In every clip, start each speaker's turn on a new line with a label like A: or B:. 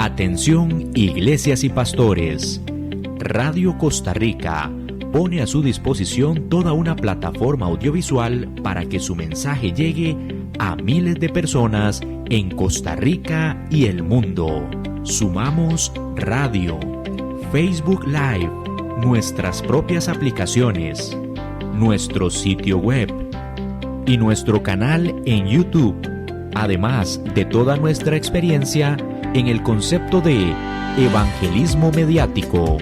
A: Atención, iglesias y pastores. Radio Costa Rica pone a su disposición toda una plataforma audiovisual para que su mensaje llegue a miles de personas en Costa Rica y el mundo. Sumamos radio, Facebook Live, nuestras propias aplicaciones, nuestro sitio web y nuestro canal en YouTube, además de toda nuestra experiencia en el concepto de evangelismo mediático,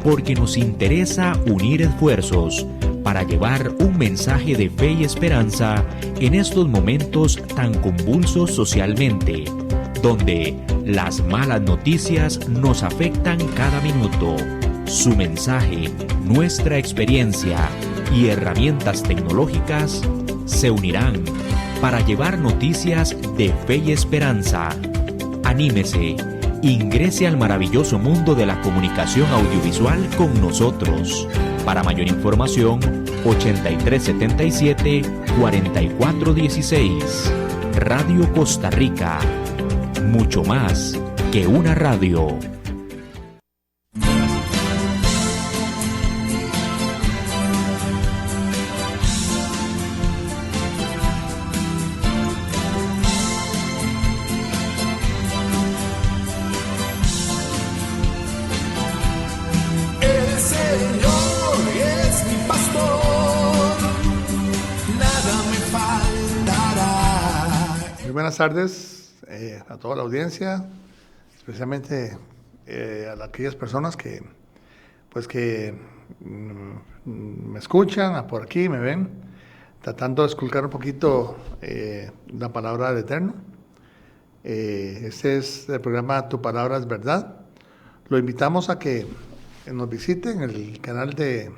A: porque nos interesa unir esfuerzos para llevar un mensaje de fe y esperanza en estos momentos tan convulsos socialmente, donde las malas noticias nos afectan cada minuto. Su mensaje, nuestra experiencia y herramientas tecnológicas se unirán para llevar noticias de fe y esperanza. Anímese, ingrese al maravilloso mundo de la comunicación audiovisual con nosotros. Para mayor información, 8377-4416. Radio Costa Rica. Mucho más que una radio.
B: Buenas tardes a toda la audiencia, especialmente a aquellas personas que me escuchan, por aquí me ven, tratando de esculcar un poquito la palabra del Eterno. Este es el programa Tu Palabra es Verdad. Lo invitamos a que nos visiten en el canal de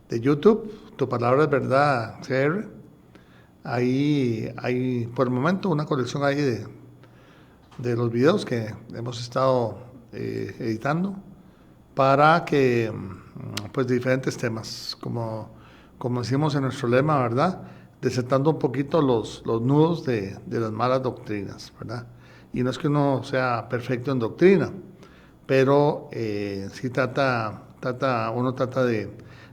B: YouTube, Tu Palabra es Verdad CR. Ahí hay por el momento una colección ahí de los videos que hemos estado editando para que, pues, diferentes temas, como decimos en nuestro lema, ¿verdad? Desertando un poquito los nudos de las malas doctrinas, ¿verdad? Y no es que uno sea perfecto en doctrina, pero sí uno trata de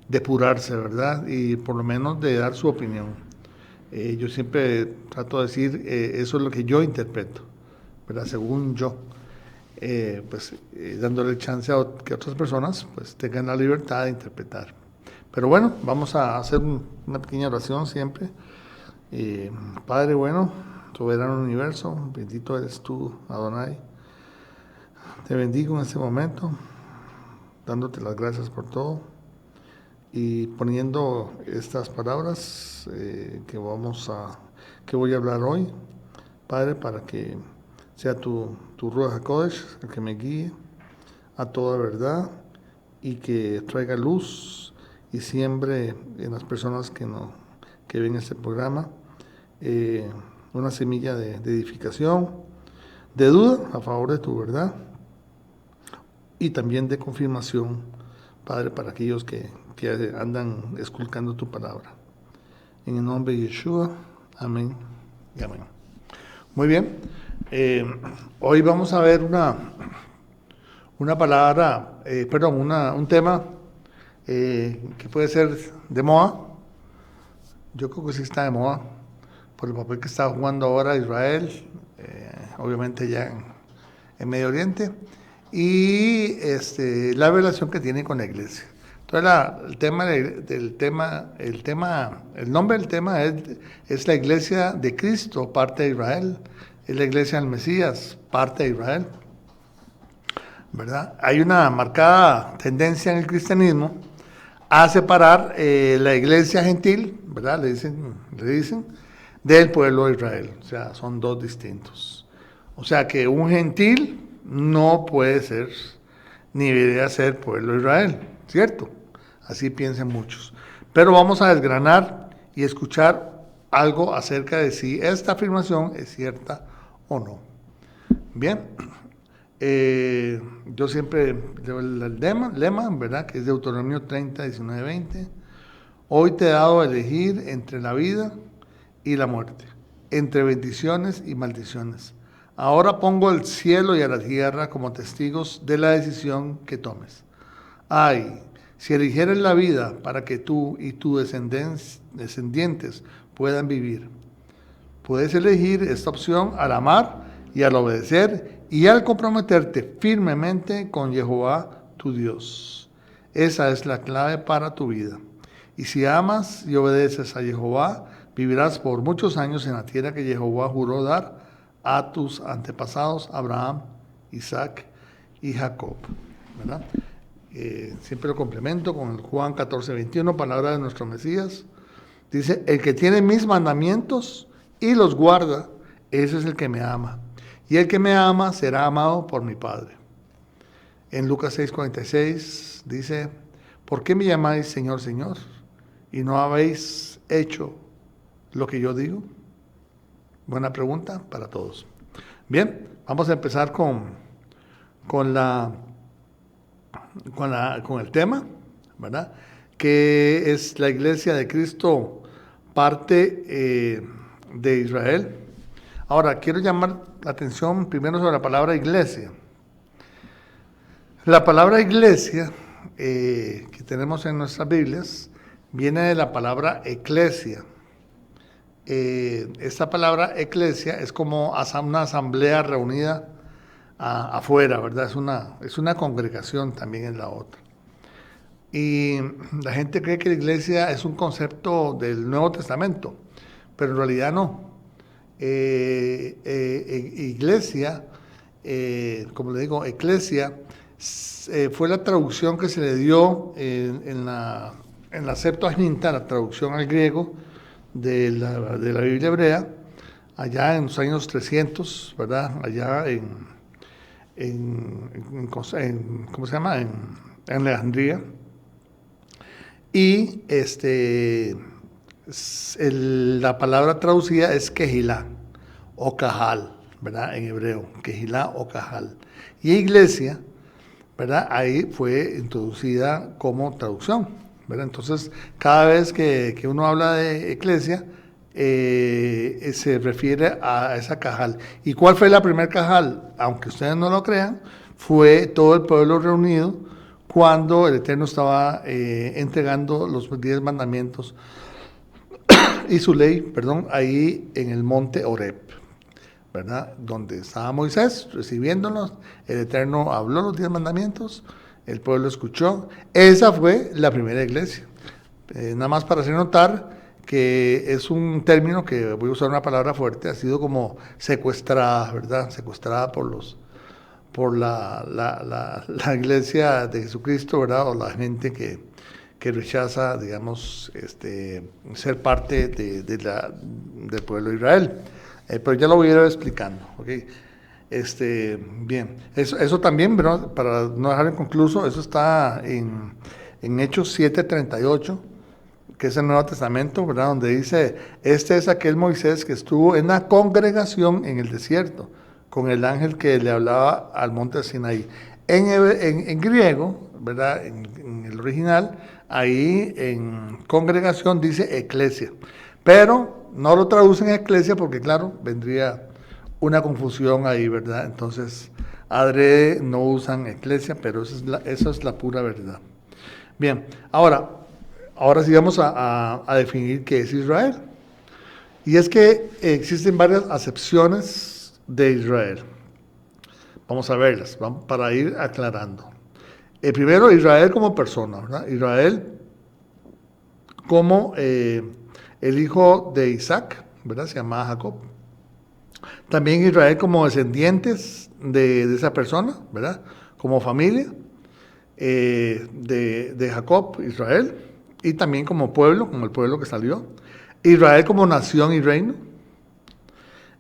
B: depurarse, ¿verdad? Y por lo menos de dar su opinión. Yo siempre trato de decir, eso es lo que yo interpreto, ¿verdad? Según yo, dándole chance a que otras personas pues tengan la libertad de interpretar. Pero bueno, vamos a hacer una pequeña oración siempre. Padre bueno, soberano del universo, bendito eres tú, Adonai. Te bendigo en este momento, dándote las gracias por todo. Y poniendo estas palabras que voy a hablar hoy, Padre, para que sea tu Ruach HaKodesh el que me guíe a toda verdad y que traiga luz y siembre en las personas que ven este programa una semilla de edificación, de duda a favor de tu verdad y también de confirmación, Padre, para aquellos que andan esculcando tu palabra. En el nombre de Yeshua, amén y amén. Muy bien, hoy vamos a ver una palabra, un tema que puede ser de moda. Yo creo que sí está de moda, por el papel que está jugando ahora Israel, obviamente ya en Medio Oriente, y la relación que tiene con la iglesia. Entonces el nombre del tema es la iglesia de Cristo, parte de Israel, es la iglesia del Mesías, parte de Israel, ¿verdad? Hay una marcada tendencia en el cristianismo a separar la iglesia gentil, ¿verdad? Le dicen, del pueblo de Israel, o sea, son dos distintos. O sea que un gentil no puede ser, ni debería ser pueblo de Israel, ¿cierto? Así piensan muchos. Pero vamos a desgranar y escuchar algo acerca de si esta afirmación es cierta o no. Bien, yo siempre leo el lema, ¿verdad? Que es Deuteronomio 30, 19, 20. Hoy te he dado a elegir entre la vida y la muerte, entre bendiciones y maldiciones. Ahora pongo el cielo y a la tierra como testigos de la decisión que tomes. Ay, si eligieres la vida para que tú y tus descendientes puedan vivir. Puedes elegir esta opción al amar y al obedecer y al comprometerte firmemente con Jehová tu Dios. Esa es la clave para tu vida. Y si amas y obedeces a Jehová, vivirás por muchos años en la tierra que Jehová juró dar a tus antepasados, Abraham, Isaac y Jacob. ¿Verdad? Siempre lo complemento con el Juan 14:21, palabra de nuestro Mesías. Dice, el que tiene mis mandamientos y los guarda, ese es el que me ama. Y el que me ama será amado por mi Padre. En Lucas 6:46 dice, ¿por qué me llamáis Señor, Señor? Y no habéis hecho lo que yo digo. Buena pregunta para todos. Bien, vamos a empezar con el tema, ¿verdad? Que es la Iglesia de Cristo, parte de Israel. Ahora, quiero llamar la atención primero sobre la palabra iglesia. La palabra iglesia que tenemos en nuestras Biblias viene de la palabra eclesia. Esta palabra eclesia es como una asamblea reunida afuera, ¿verdad? Es una congregación, también es la otra. Y la gente cree que la iglesia es un concepto del Nuevo Testamento, pero en realidad no. Iglesia, como le digo, eclesia, fue la traducción que se le dio en la Septuaginta, la traducción al griego de la Biblia hebrea, allá en los años 300, ¿verdad? Allá ¿cómo se llama? En Alejandría. Y la palabra traducida es Kehilá o Cajal, ¿verdad? En hebreo, Kehilá o Cajal. Y iglesia, ¿verdad? Ahí fue introducida como traducción, ¿verdad? Entonces, cada vez que uno habla de iglesia, se refiere a esa Cajal. ¿Y cuál fue la primera Cajal? Aunque ustedes no lo crean, fue todo el pueblo reunido cuando el Eterno estaba entregando los 10 mandamientos y su ley, perdón, ahí en el monte Horeb, ¿verdad? Donde estaba Moisés recibiéndolos, el Eterno habló los 10 mandamientos, el pueblo escuchó. Esa fue la primera iglesia. Nada más para hacer notar que es un término que, voy a usar una palabra fuerte, ha sido como secuestrada, ¿verdad? Secuestrada por la iglesia de Jesucristo, ¿verdad? O la gente que rechaza, digamos, ser parte del pueblo de Israel. Pero ya lo voy a ir explicando, ¿ok? Bien, eso también, ¿verdad? Para no dejar inconcluso, eso está en Hechos 7:38, que es el Nuevo Testamento, ¿verdad? Donde dice, este es aquel Moisés que estuvo en la congregación en el desierto, con el ángel que le hablaba al monte Sinaí. En griego, ¿verdad? En el original, ahí en congregación dice eclesia, pero no lo traducen eclesia porque, claro, vendría una confusión ahí, ¿verdad? Entonces, adrede no usan eclesia, pero esa es la pura verdad. Bien, ahora sí vamos a definir qué es Israel. Y es que existen varias acepciones de Israel. Vamos a verlas, para ir aclarando. Primero, Israel como persona, ¿verdad? Israel como el hijo de Isaac, ¿verdad? Se llamaba Jacob. También Israel como descendientes de esa persona, ¿verdad? Como familia de Jacob, Israel. Y también como pueblo, como el pueblo que salió. Israel como nación y reino.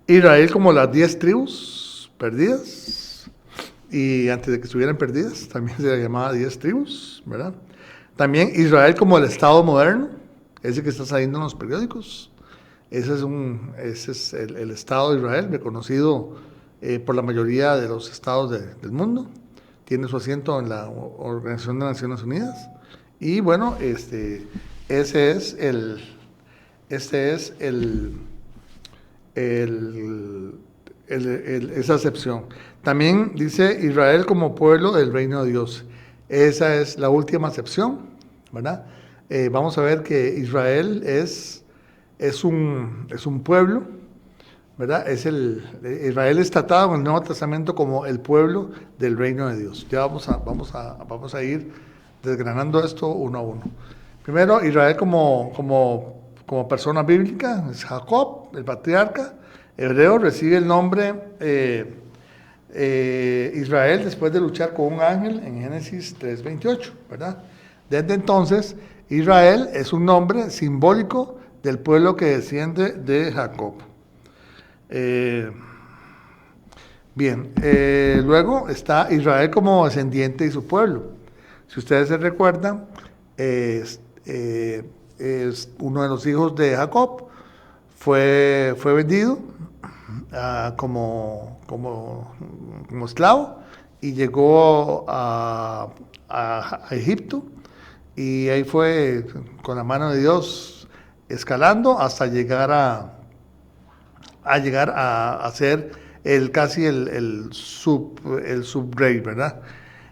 B: Israel como las 10 tribus perdidas. Y antes de que estuvieran perdidas, también se le llamaba 10 tribus, ¿verdad? También Israel como el Estado moderno, ese que está saliendo en los periódicos. Ese es el Estado de Israel, reconocido por la mayoría de los estados del mundo. Tiene su asiento en la Organización de Naciones Unidas. Y bueno, ese es el esa acepción. También dice Israel como pueblo del reino de Dios. Esa es la última acepción, ¿verdad? Vamos a ver que Israel es un pueblo, ¿verdad? Israel es tratado en el Nuevo Testamento como el pueblo del reino de Dios. Ya vamos a ir desgranando esto uno a uno. Primero, Israel como persona bíblica, es Jacob, el patriarca hebreo, recibe el nombre Israel después de luchar con un ángel en Génesis 3:28, ¿verdad? Desde entonces, Israel es un nombre simbólico del pueblo que desciende de Jacob. Luego está Israel como descendiente de su pueblo. Si ustedes se recuerdan, es uno de los hijos de Jacob, fue vendido como esclavo y llegó a Egipto, y ahí fue con la mano de Dios escalando hasta llegar a ser casi el subrey, ¿verdad?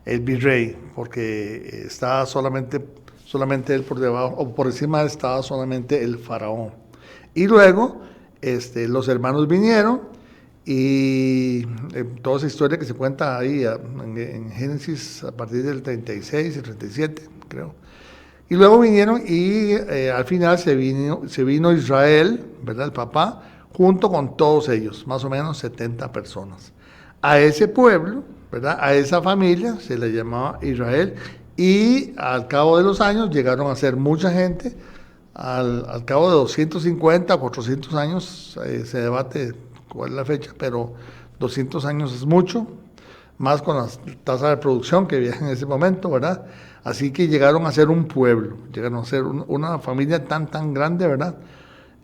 B: El virrey, porque estaba solamente él por debajo, o por encima estaba solamente el faraón. Y luego los hermanos vinieron, y toda esa historia que se cuenta ahí en Génesis a partir del 36 y 37, creo. Y luego vinieron y al final se vino Israel, ¿verdad? El papá, junto con todos ellos, más o menos 70 personas. A ese pueblo, ¿verdad? A esa familia se le llamaba Israel, y al cabo de los años llegaron a ser mucha gente. Al cabo de 250, 400 años, se debate cuál es la fecha, pero 200 años es mucho, más con la tasa de producción que había en ese momento, ¿verdad? Así que llegaron a ser un pueblo, llegaron a ser una familia tan grande, ¿verdad?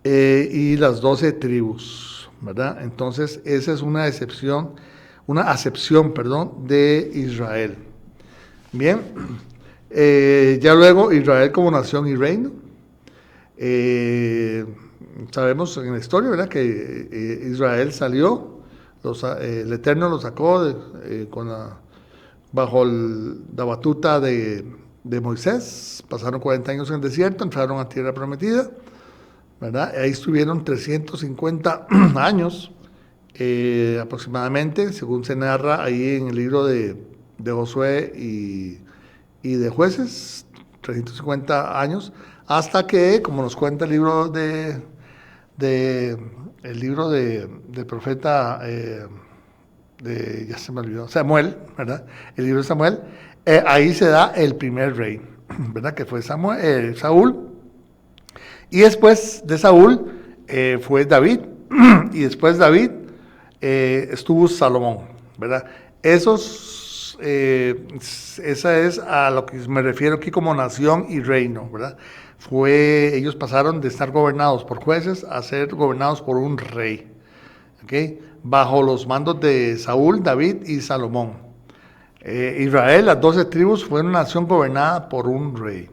B: Y las 12 tribus, ¿verdad? Entonces, esa es una acepción, de Israel. Bien, ya luego Israel como nación y reino. Sabemos en la historia, ¿verdad?, que Israel salió, el Eterno lo sacó bajo la batuta de Moisés. Pasaron 40 años en el desierto, entraron a tierra prometida, ¿verdad? Ahí estuvieron 350 años aproximadamente, según se narra ahí en el libro de Josué y de Jueces, 350 años, hasta que, como nos cuenta el libro del profeta, ya se me olvidó, Samuel, ¿verdad? El libro de Samuel, ahí se da el primer rey, ¿verdad? Que fue Saúl, y después de Saúl fue David, y después David estuvo Salomón, ¿verdad? Esa es a lo que me refiero aquí como nación y reino, ¿verdad? Ellos pasaron de estar gobernados por jueces a ser gobernados por un rey, ¿okay? Bajo los mandos de Saúl, David y Salomón. Israel, las 12 tribus, fue una nación gobernada por un rey.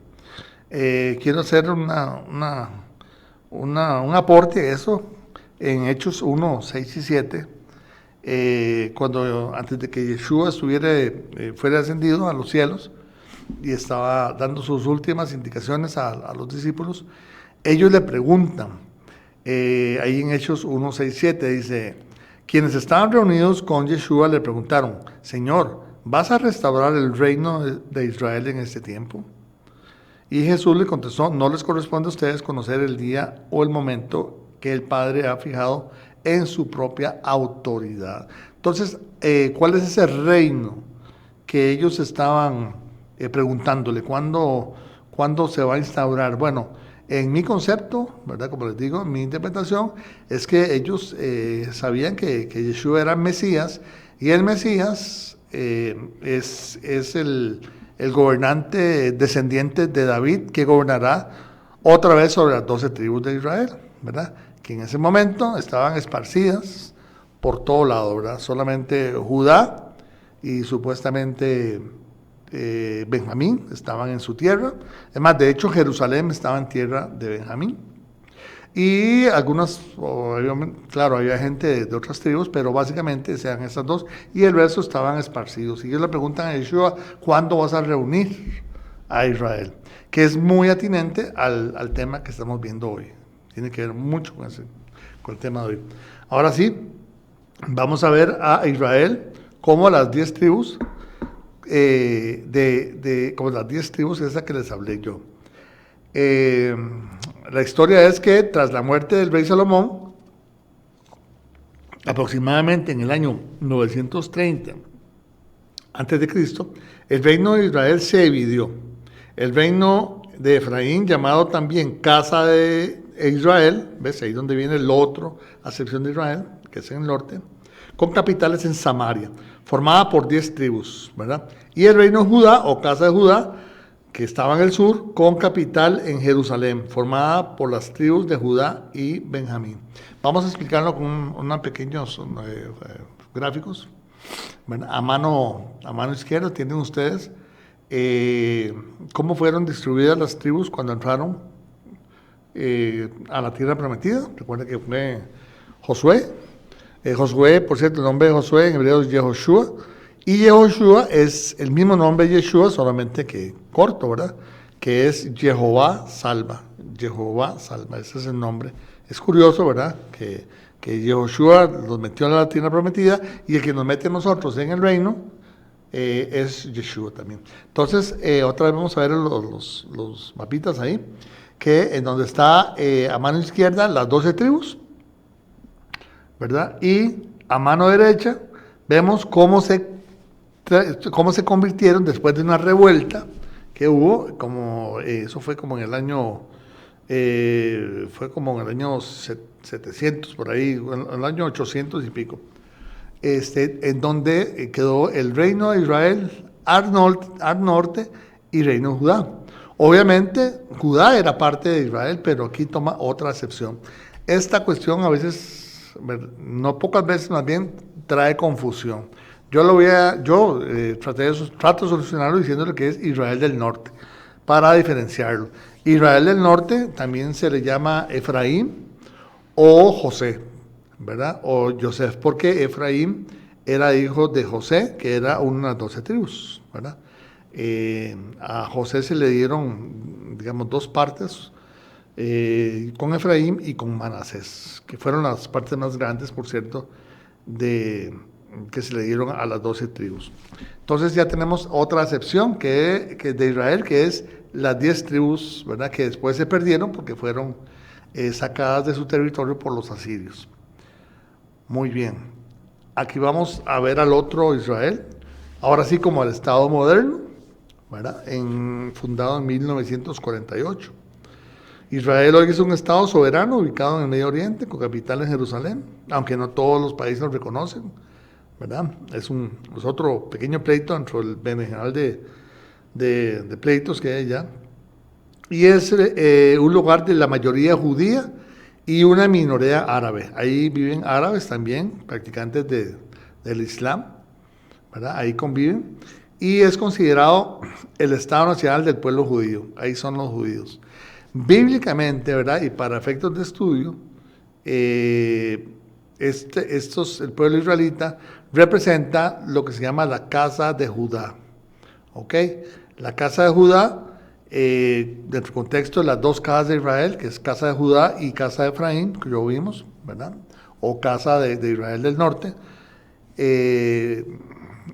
B: Quiero hacer un aporte a eso en Hechos 1, 6 y 7. Antes de que Yeshua fuera ascendido a los cielos y estaba dando sus últimas indicaciones a los discípulos, ellos le preguntan, ahí en Hechos 1, 6, 7, dice: quienes estaban reunidos con Yeshua le preguntaron: Señor, ¿vas a restaurar el reino de Israel en este tiempo? Y Jesús le contestó: no les corresponde a ustedes conocer el día o el momento que el Padre ha fijado en su propia autoridad. Entonces, ¿cuál es ese reino que ellos estaban preguntándole? ¿Cuándo se va a instaurar? Bueno, en mi concepto, ¿verdad? Como les digo, mi interpretación es que ellos sabían que Yeshua era el Mesías, y el Mesías es el gobernante descendiente de David, que gobernará otra vez sobre las 12 tribus de Israel, ¿verdad? Que en ese momento estaban esparcidas por todo lado, ¿verdad? Solamente Judá y supuestamente Benjamín estaban en su tierra. Es más, de hecho, Jerusalén estaba en tierra de Benjamín. Y algunas, obviamente, claro, había gente de otras tribus, pero básicamente sean esas dos, y el resto estaban esparcidos. Y ellos le preguntan a Yeshua, ¿cuándo vas a reunir a Israel? Que es muy atinente al tema que estamos viendo hoy. Tiene que ver mucho con el tema de hoy. Ahora sí, vamos a ver a Israel como las 10 tribus, como las 10 tribus, esa que les hablé yo. La historia es que tras la muerte del rey Salomón, aproximadamente en el año 930 antes de Cristo, el reino de Israel se dividió. El reino de Efraín, llamado también Casa de Israel, ves ahí donde viene el otro acepción de Israel, que es en el norte, con capitales en Samaria, formada por 10 tribus, ¿verdad? Y el reino de Judá, o Casa de Judá, que estaba en el sur, con capital en Jerusalén, formada por las tribus de Judá y Benjamín. Vamos a explicarlo con unos pequeños gráficos. Bueno, a mano izquierda tienen ustedes cómo fueron distribuidas las tribus cuando entraron a la tierra prometida. Recuerden que fue Josué. Josué, por cierto, el nombre de Josué en hebreo es Yehoshua. Y Yehoshua es el mismo nombre de Yeshua, solamente que corto, ¿verdad? Que es Jehová salva. Jehová salva, ese es el nombre. Es curioso, ¿verdad? Que Yehoshua los metió en la tierra prometida y el que nos mete a nosotros en el reino es Yeshua también. Entonces, otra vez vamos a ver los mapitas ahí, que en donde está a mano izquierda las 12 tribus, ¿verdad? Y a mano derecha vemos cómo se convirtieron después de una revuelta que hubo, eso fue como en el año 700 por ahí, en el año 800 y pico, en donde quedó el reino de Israel al norte y reino de Judá. Obviamente Judá era parte de Israel, pero aquí toma otra acepción. Esta cuestión a veces, no pocas veces más bien, trae confusión. Trato de solucionarlo diciéndole que es Israel del norte, para diferenciarlo. Israel del norte también se le llama Efraín o José, ¿verdad? O Joseph, porque Efraín era hijo de José, que era una de las 12 tribus, ¿verdad? A José se le dieron, digamos, dos partes, con Efraín y con Manasés, que fueron las partes más grandes, por cierto, que se le dieron a las 12 tribus. Entonces ya tenemos otra acepción que de Israel, que es las 10 tribus, ¿verdad? Que después se perdieron porque fueron sacadas de su territorio por los asirios. Muy bien. Aquí vamos a ver al otro Israel, ahora sí como al Estado moderno, ¿verdad? Fundado en 1948. Israel hoy es un Estado soberano ubicado en el Medio Oriente, con capital en Jerusalén, aunque no todos los países lo reconocen, ¿verdad? Es otro pequeño pleito dentro del general de pleitos que hay allá. Y es un lugar de la mayoría judía y una minoría árabe. Ahí viven árabes también, practicantes del Islam, ¿verdad? Ahí conviven. Y es considerado el Estado nacional del pueblo judío. Ahí son los judíos. Bíblicamente, ¿verdad? Y para efectos de estudio, el pueblo israelita representa lo que se llama la casa de Judá. ¿Ok? La casa de Judá, dentro del contexto de las dos casas de Israel, que es casa de Judá y casa de Efraín, que lo vimos, ¿verdad? O casa de Israel del norte.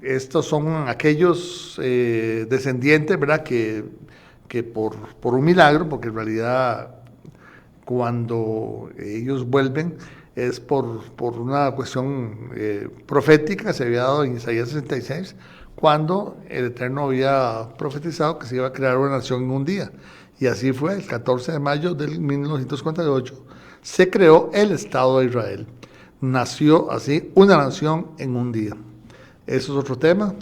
B: Estos son aquellos descendientes, ¿verdad? Que por un milagro, porque en realidad cuando ellos vuelven es por una cuestión profética, se había dado en Isaías 66, cuando el Eterno había profetizado que se iba a crear una nación en un día. Y así fue, el 14 de mayo de 1948 se creó el Estado de Israel. Nació así una nación en un día. Eso es otro tema.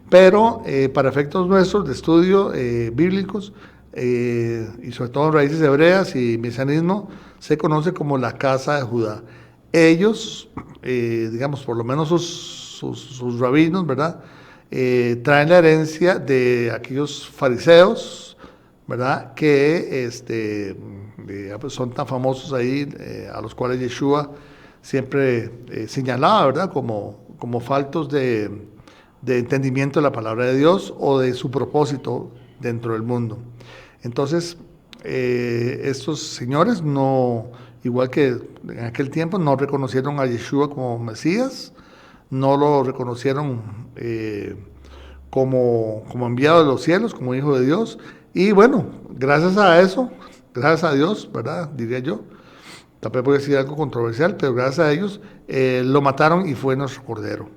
B: Pero para efectos nuestros de estudio bíblicos y sobre todo raíces hebreas y mesianismo, se conoce como la casa de Judá. Ellos, digamos, por lo menos sus rabinos, ¿verdad? Traen la herencia de aquellos fariseos, ¿verdad? Que pues son tan famosos ahí, a los cuales Yeshua siempre señalaba, ¿verdad? Como faltos de entendimiento de la palabra de Dios o de su propósito dentro del mundo. Entonces, estos señores no, igual que en aquel tiempo, no reconocieron a Yeshua como Mesías, no lo reconocieron como enviado de los cielos, como hijo de Dios. Y bueno, gracias a eso, gracias a Dios, ¿verdad? Diría yo. También puede decir algo controversial, pero gracias a ellos lo mataron y fue nuestro cordero.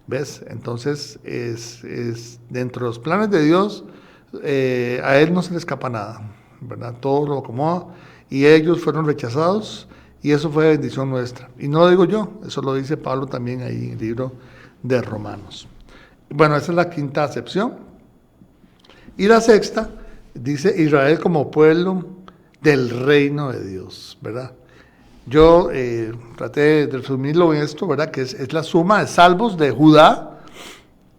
B: ¿Ves? Entonces, es dentro de los planes de Dios, a Él no se le escapa nada, ¿verdad? Todo lo acomoda y ellos fueron rechazados y eso fue bendición nuestra. Y no lo digo yo, eso lo dice Pablo también ahí en el libro de Romanos. Bueno, esa es la quinta acepción. Y la sexta dice Israel como pueblo del reino de Dios, ¿verdad? Yo traté de resumirlo en esto, ¿verdad? Que es la suma de salvos de Judá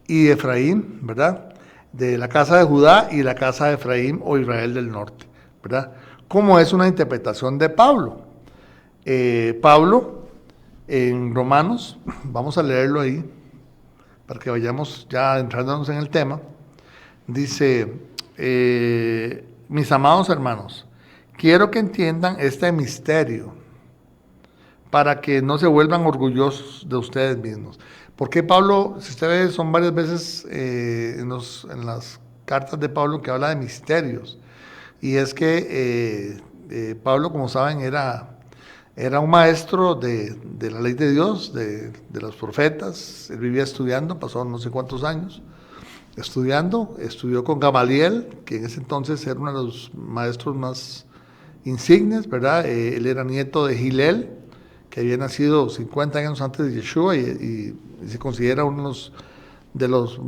B: y de Efraín, ¿verdad? De la casa de Judá y la casa de Efraín o Israel del norte, ¿verdad? Como es una interpretación de Pablo. Pablo, en Romanos, vamos a leerlo ahí, para que vayamos ya entrándonos en el tema, dice, mis amados hermanos, quiero que entiendan este misterio, para que no se vuelvan orgullosos de ustedes mismos. Porque Pablo, si usted ve, son varias veces en las cartas de Pablo que habla de misterios. Y es que Pablo, como saben, era un maestro de la ley de Dios, de los profetas. Él vivía estudiando, pasó no sé cuántos años estudiando. Estudió con Gamaliel, que en ese entonces era uno de los maestros más insignes, ¿verdad? Él era nieto de Gilel, que había nacido 50 años antes de Yeshua y se considera uno de los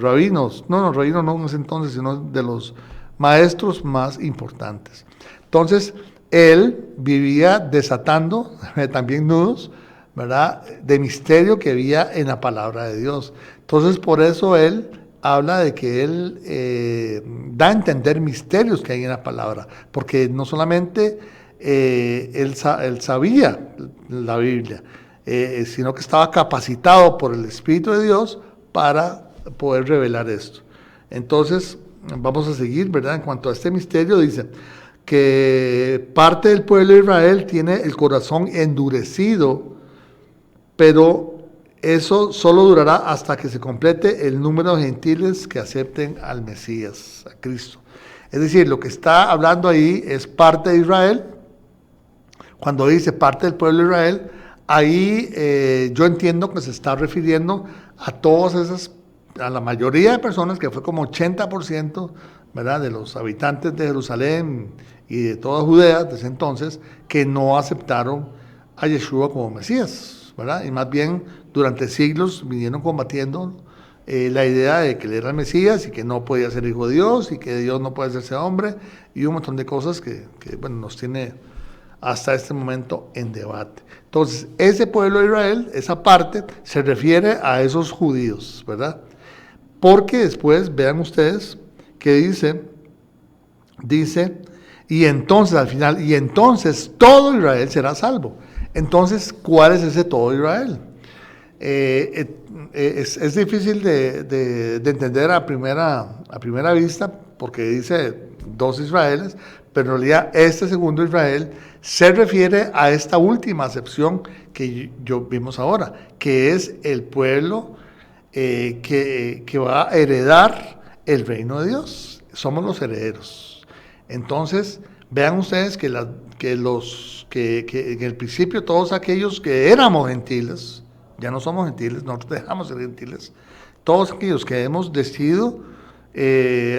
B: rabinos, no en ese entonces, sino de los maestros más importantes. Entonces, él vivía desatando también nudos, ¿verdad?, de misterio que había en la palabra de Dios. Entonces, por eso él habla de que él da a entender misterios que hay en la palabra, porque no solamente él sabía la Biblia, sino que estaba capacitado por el Espíritu de Dios para poder revelar esto. Entonces, vamos a seguir, ¿verdad? En cuanto a este misterio, dice que parte del pueblo de Israel tiene el corazón endurecido, pero eso solo durará hasta que se complete el número de gentiles que acepten al Mesías, a Cristo. Es decir, lo que está hablando ahí es parte de Israel. Cuando dice parte del pueblo de Israel, ahí yo entiendo que se está refiriendo a todas esas, a la mayoría de personas, que fue como 80%, ¿verdad?, de los habitantes de Jerusalén y de toda Judea desde entonces, que no aceptaron a Yeshua como Mesías, ¿verdad? Y más bien durante siglos vinieron combatiendo la idea de que él era el Mesías y que no podía ser hijo de Dios y que Dios no puede hacerse hombre y un montón de cosas que bueno, nos tiene hasta este momento en debate. Entonces, ese pueblo de Israel, esa parte, se refiere a esos judíos, ¿verdad? Porque después, vean ustedes, que dice, y entonces al final, y entonces todo Israel será salvo. Entonces, ¿cuál es ese todo Israel? Es difícil de entender a primera vista, porque dice dos Israeles, pero en realidad este segundo Israel se refiere a esta última acepción que yo vimos ahora, que es el pueblo que va a heredar el reino de Dios. Somos los herederos. Entonces, vean ustedes que en el principio todos aquellos que éramos gentiles, ya no somos gentiles, nosotros dejamos de ser gentiles, todos aquellos que hemos decidido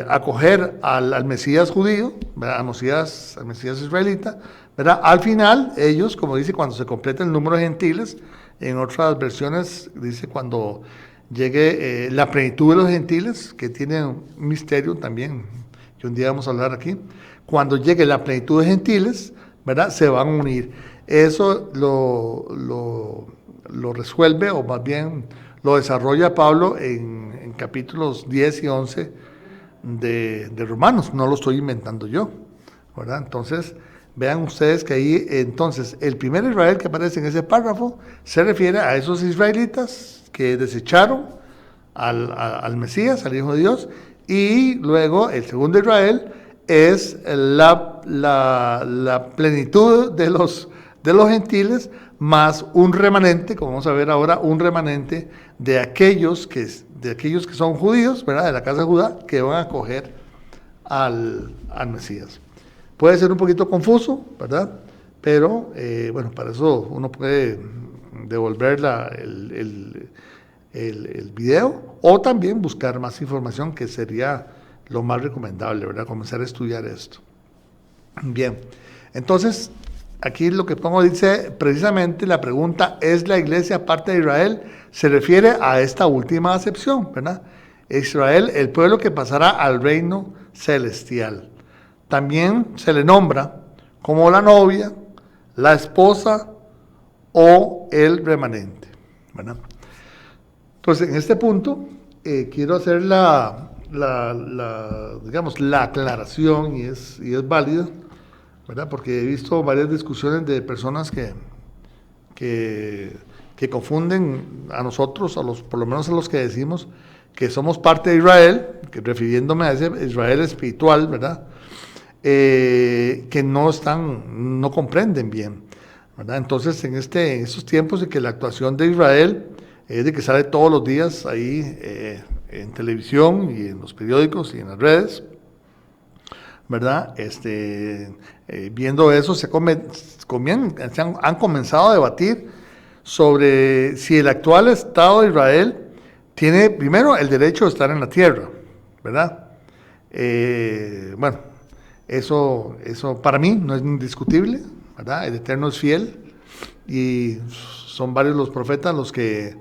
B: acoger al Mesías judío, ¿verdad?, al Mesías israelita, ¿verdad?, al final ellos, como dice, cuando se completa el número de gentiles, en otras versiones dice cuando llegue la plenitud de los gentiles, que tiene un misterio también, que un día vamos a hablar aquí, cuando llegue la plenitud de gentiles, ¿verdad?, se van a unir. Eso lo resuelve, o más bien lo desarrolla Pablo en capítulos 10 y 11 de Romanos, no lo estoy inventando yo, ¿verdad? Entonces, vean ustedes que ahí, entonces, el primer Israel que aparece en ese párrafo se refiere a esos israelitas que desecharon al Mesías, al Hijo de Dios, y luego el segundo Israel es la plenitud de los gentiles, más un remanente, como vamos a ver ahora, un remanente de aquellos que son judíos, ¿verdad? De la casa de Judá, que van a acoger al Mesías. Puede ser un poquito confuso, ¿verdad? Pero, bueno, para eso uno puede devolver el video o también buscar más información, que sería lo más recomendable, ¿verdad? Comenzar a estudiar esto. Bien, entonces, aquí lo que pongo dice, precisamente la pregunta, ¿es la iglesia parte de Israel? Se refiere a esta última acepción, ¿verdad? Israel, el pueblo que pasará al reino celestial. También se le nombra como la novia, la esposa o el remanente, ¿verdad? Entonces, en este punto, quiero hacer digamos, la aclaración, y es válida, ¿verdad? Porque he visto varias discusiones de personas que confunden a nosotros, por lo menos a los que decimos que somos parte de Israel, que refiriéndome a ese Israel espiritual, ¿verdad? Que no comprenden bien, ¿verdad? Entonces, en estos tiempos de que la actuación de Israel es de que sale todos los días ahí en televisión y en los periódicos y en las redes, ¿verdad? Viendo eso, han comenzado a debatir sobre si el actual Estado de Israel tiene primero el derecho de estar en la tierra, ¿verdad? Bueno, eso para mí no es indiscutible, ¿verdad? El Eterno es fiel y son varios los profetas los que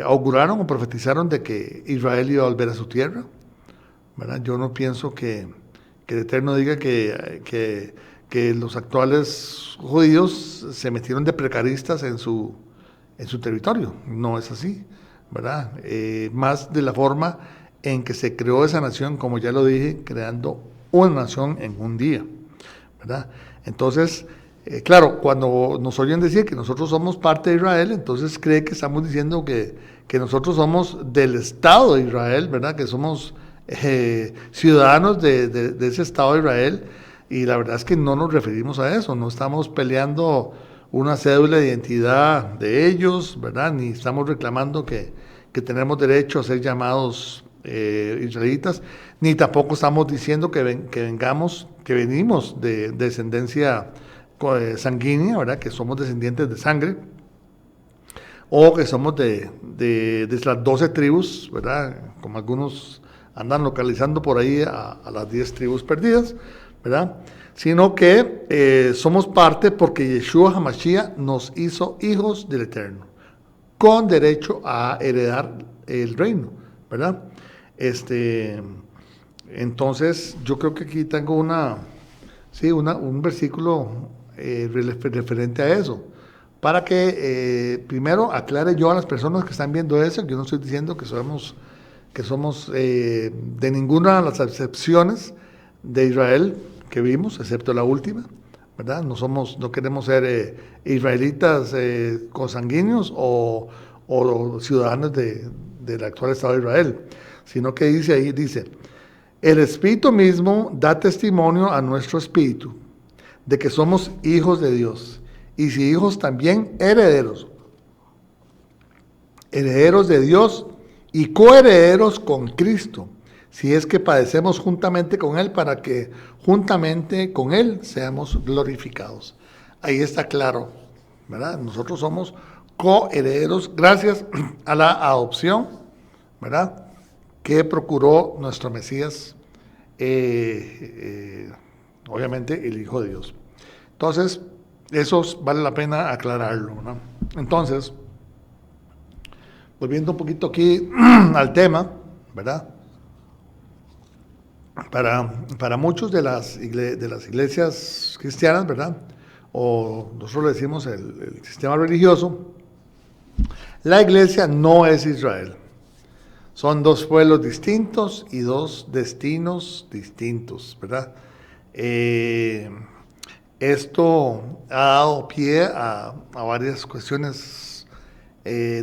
B: auguraron o profetizaron de que Israel iba a volver a su tierra, ¿verdad? Yo no pienso que el Eterno diga que los actuales judíos se metieron de precaristas en su territorio. No es así, ¿verdad? Más de la forma en que se creó esa nación, como ya lo dije, creando una nación en un día, ¿verdad? Entonces, claro, cuando nos oyen decir que nosotros somos parte de Israel, entonces cree que estamos diciendo que nosotros somos del Estado de Israel, ¿verdad? Que somos ciudadanos de ese Estado de Israel, y la verdad es que no nos referimos a eso, no estamos peleando una cédula de identidad de ellos, ¿verdad? Ni estamos reclamando que tenemos derecho a ser llamados israelitas, ni tampoco estamos diciendo que venimos de descendencia sanguínea, ¿verdad? Que somos descendientes de sangre, o que somos de las 12 tribus, ¿verdad? Como algunos andan localizando por ahí a las 10 tribus perdidas, ¿verdad? Sino que somos parte porque Yeshua HaMashiach nos hizo hijos del Eterno, con derecho a heredar el reino, ¿verdad? Entonces, yo creo que aquí tengo un versículo referente a eso, para que primero aclare yo a las personas que están viendo eso, que yo no estoy diciendo que somos de ninguna de las excepciones de Israel que vimos, excepto la última, ¿verdad? No queremos ser israelitas consanguíneos o ciudadanos del actual Estado de Israel, sino que dice, el Espíritu mismo da testimonio a nuestro espíritu de que somos hijos de Dios, y si hijos también herederos de Dios y coherederos con Cristo, si es que padecemos juntamente con Él, para que juntamente con Él seamos glorificados. Ahí está claro, ¿verdad? Nosotros somos coherederos gracias a la adopción, ¿verdad? Que procuró nuestro Mesías, obviamente el Hijo de Dios. Entonces, eso vale la pena aclararlo, ¿no? Entonces, volviendo un poquito aquí al tema, ¿verdad? Para muchos de las iglesias cristianas, ¿verdad? O nosotros le decimos el sistema religioso, la iglesia no es Israel. Son dos pueblos distintos y dos destinos distintos, ¿verdad? Esto ha dado pie a varias cuestiones,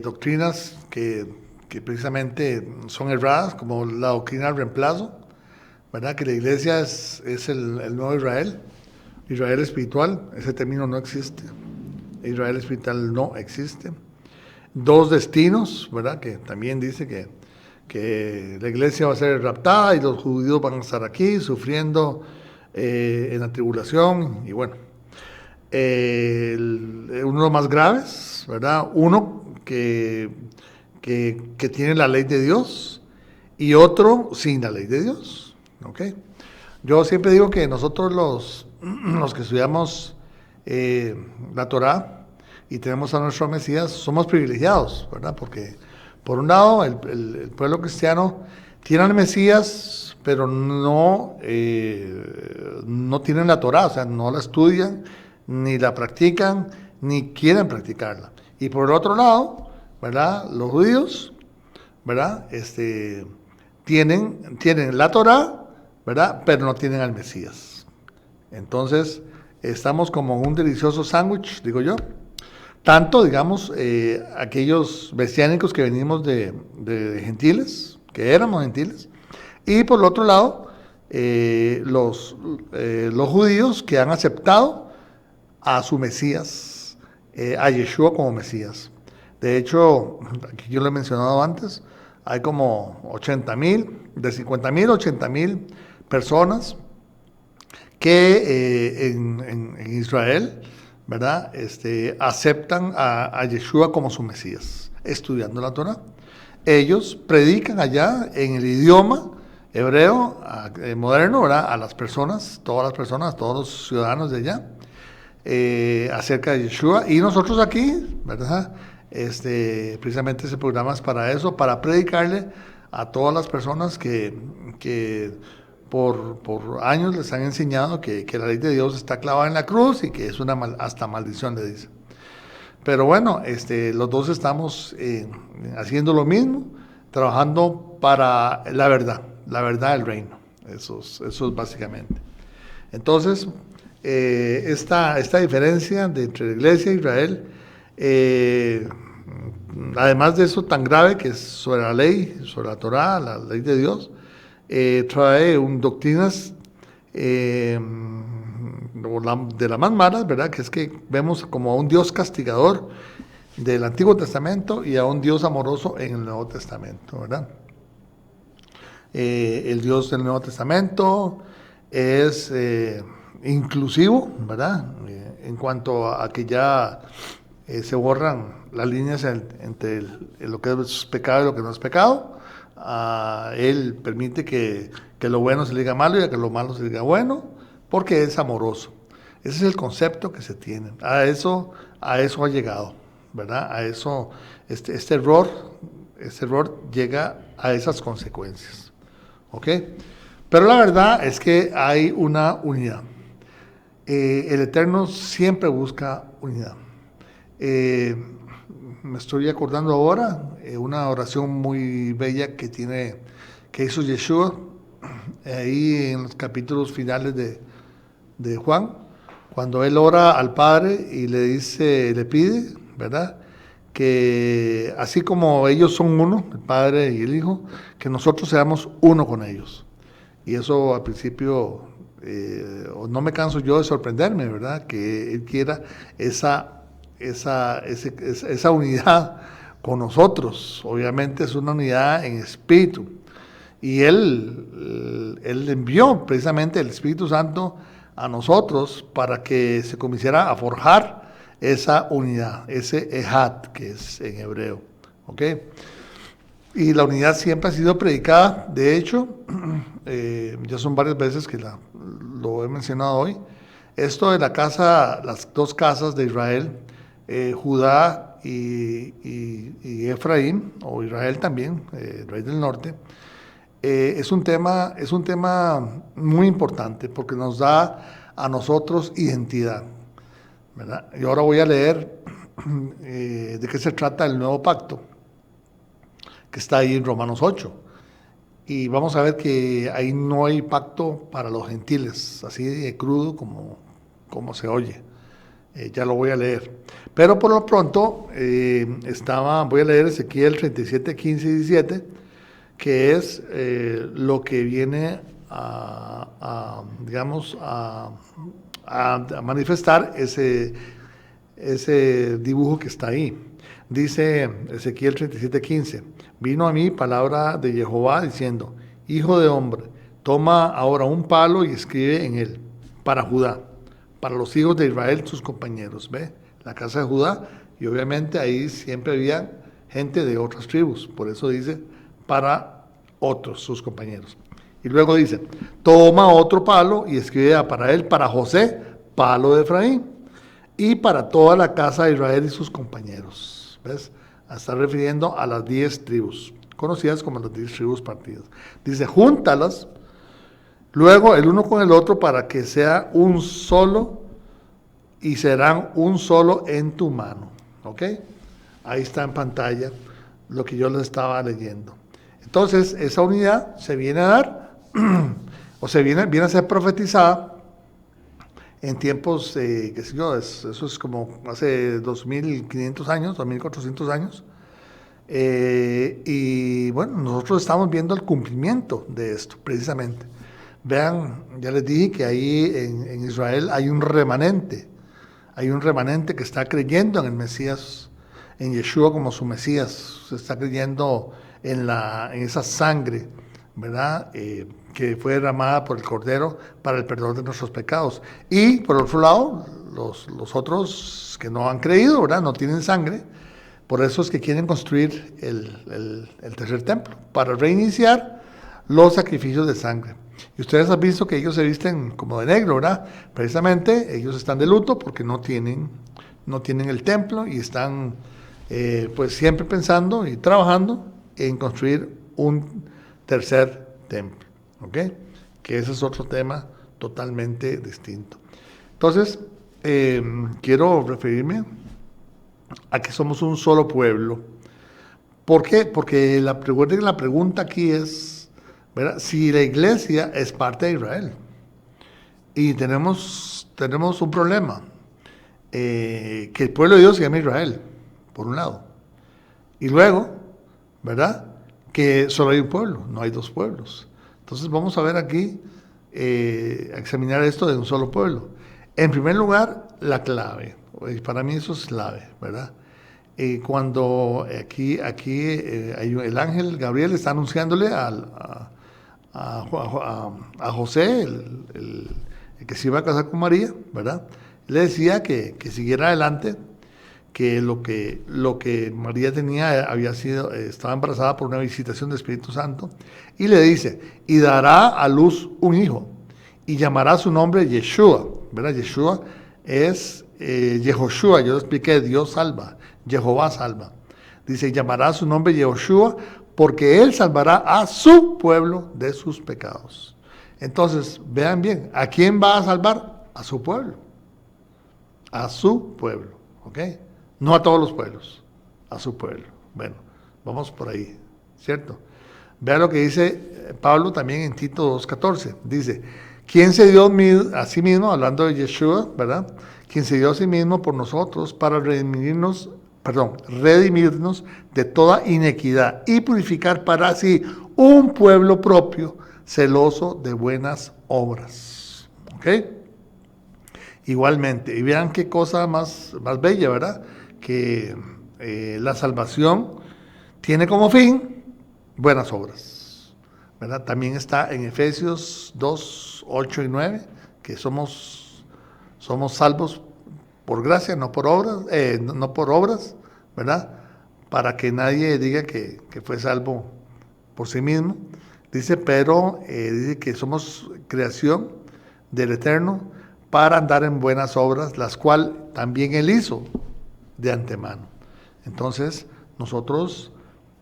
B: doctrinas que precisamente son erradas, como la doctrina del reemplazo, ¿verdad? Que la iglesia es el nuevo Israel, Israel espiritual. Ese término no existe. Israel espiritual no existe. Dos destinos, ¿verdad? Que también dice que la iglesia va a ser raptada y los judíos van a estar aquí sufriendo en la tribulación. Y bueno, uno de los más graves, ¿verdad? Uno que tiene la ley de Dios y otro sin la ley de Dios. ¿Okay? Yo siempre digo que nosotros los que estudiamos la Torá y tenemos a nuestro Mesías somos privilegiados, ¿verdad? Porque por un lado el pueblo cristiano tiene al Mesías, pero no tienen la Torá, o sea, no la estudian, ni la practican, ni quieren practicarla. Y por el otro lado, ¿verdad? Los judíos, ¿verdad? Tienen la Torá, ¿verdad? Pero no tienen al Mesías. Entonces, estamos como un delicioso sándwich, digo yo. Tanto, digamos, aquellos mesiánicos que venimos de gentiles, que éramos gentiles, y por el otro lado, los judíos que han aceptado a su Mesías, a Yeshua como Mesías. De hecho, aquí yo lo he mencionado antes, hay como 80,000, de 50,000 a 80,000 personas que en Israel, ¿verdad? Aceptan a Yeshua como su Mesías, estudiando la Torah. Ellos predican allá en el idioma hebreo moderno, ¿verdad? A las personas, todas los ciudadanos de allá, acerca de Yeshua. Y nosotros aquí, ¿verdad? Precisamente ese programa es para eso, para predicarle a todas las personas que por años les han enseñado que la ley de Dios está clavada en la cruz y que es una hasta maldición, le dice. Pero bueno, los dos estamos haciendo lo mismo, trabajando para la verdad del reino. Eso es básicamente. Entonces, esta diferencia entre la iglesia e Israel, además de eso tan grave que es sobre la ley, sobre la Torá, la ley de Dios, trae doctrinas de las más malas, ¿verdad? Que es que vemos como a un Dios castigador del Antiguo Testamento y a un Dios amoroso en el Nuevo Testamento, ¿verdad? El Dios del Nuevo Testamento es inclusivo, ¿verdad? En cuanto a que ya se borran las líneas entre lo que es pecado y lo que no es pecado. Él permite que lo bueno se le diga malo y que lo malo se le diga bueno, porque es amoroso. Ese es el concepto que se tiene. A eso ha llegado, ¿verdad? A eso, este error llega a esas consecuencias. ¿Ok? Pero la verdad es que hay una unidad. El Eterno siempre busca unidad. Me estoy acordando ahora una oración muy bella que hizo Yeshua ahí en los capítulos finales de Juan, cuando él ora al Padre y le pide, ¿verdad? Que así como ellos son uno, el Padre y el Hijo, que nosotros seamos uno con ellos. Y eso al principio no me canso yo de sorprenderme, ¿verdad? Que él quiera esa unidad con nosotros. Obviamente es una unidad en espíritu. Y él envió precisamente el Espíritu Santo a nosotros para que se comenzara a forjar esa unidad, ese ejad, que es en hebreo. ¿Ok? Y la unidad siempre ha sido predicada. De hecho, ya son varias veces que lo he mencionado hoy. Esto de las dos casas de Israel, Judá y Efraín, o Israel también, el rey del norte, es un tema muy importante porque nos da a nosotros identidad, ¿verdad? Y ahora voy a leer de qué se trata el nuevo pacto. que está ahí en Romanos 8. Y vamos a ver que ahí no hay pacto para los gentiles, así de crudo como se oye. Ya lo voy a leer. Pero por lo pronto voy a leer Ezequiel 37, 15 y 17, que es lo que viene digamos, a manifestar ese dibujo que está ahí. Dice Ezequiel 37, 15, vino a mí palabra de Jehová diciendo, hijo de hombre, toma ahora un palo y escribe en él, para Judá, para los hijos de Israel, sus compañeros. ¿Ve? La casa de Judá, y obviamente ahí siempre había gente de otras tribus, por eso dice, para otros, sus compañeros. Y luego dice, toma otro palo y escribe para él, para José, palo de Efraín, y para toda la casa de Israel y sus compañeros. ¿Ves? Está refiriendo a las 10 tribus, conocidas como las 10 tribus partidas. Dice, júntalas, luego el uno con el otro para que sea un solo y serán un solo en tu mano. ¿Ok? Ahí está en pantalla lo que yo les estaba leyendo. Entonces, esa unidad se viene a dar, o se viene a ser profetizada en tiempos, qué sé yo, eso es como hace 2.500 años, 2.400 años. Y bueno, nosotros estamos viendo el cumplimiento de esto, precisamente. Vean, ya les dije que ahí en Israel hay un remanente que está creyendo en el Mesías, en Yeshua como su Mesías, se está creyendo en esa sangre, ¿verdad? Que fue derramada por el Cordero para el perdón de nuestros pecados. Y por otro lado, los otros que no han creído, ¿verdad? No tienen sangre, por eso es que quieren construir el tercer templo, para reiniciar los sacrificios de sangre. Y ustedes han visto que ellos se visten como de negro, ¿verdad? Precisamente ellos están de luto porque no tienen el templo y están pues siempre pensando y trabajando en construir un tercer templo, ¿ok? Que ese es otro tema totalmente distinto. Entonces, quiero referirme a que somos un solo pueblo. ¿Por qué? Porque recuerden que la pregunta aquí es, ¿verdad? Si la iglesia es parte de Israel y tenemos un problema, que el pueblo de Dios se llama Israel, por un lado, y luego, ¿verdad? Que solo hay un pueblo, no hay dos pueblos. Entonces vamos a ver aquí, a examinar esto de un solo pueblo. En primer lugar, la clave, para mí eso es clave, ¿verdad? Cuando aquí el ángel Gabriel está anunciándole a José, el que se iba a casar con María, ¿verdad? Le decía que siguiera adelante, que lo que María tenía estaba embarazada por una visitación del Espíritu Santo, y le dice, y dará a luz un hijo, y llamará su nombre Yeshua, ¿verdad? Yeshua es Yehoshua, yo lo expliqué, Dios salva, Jehová salva. Dice, llamará su nombre Yehoshua, porque él salvará a su pueblo de sus pecados. Entonces, vean bien, ¿a quién va a salvar? A su pueblo. A su pueblo, ¿ok? No a todos los pueblos, a su pueblo. Bueno, vamos por ahí, ¿cierto? Vean lo que dice Pablo también en Tito 2:14. Dice, ¿quién se dio a sí mismo, hablando de Yeshua, ¿verdad? Quien se dio a sí mismo por nosotros para redimirnos de toda inequidad y purificar para sí un pueblo propio, celoso de buenas obras. ¿Ok? Igualmente, y vean qué cosa más bella, ¿verdad? Que la salvación tiene como fin buenas obras, ¿verdad? También está en Efesios 2, 8 y 9, que somos salvos por gracia, no por obras, ¿verdad? Para que nadie diga que fue salvo por sí mismo. Dice, pero dice que somos creación del Eterno para andar en buenas obras, las cuales también Él hizo de antemano. Entonces, nosotros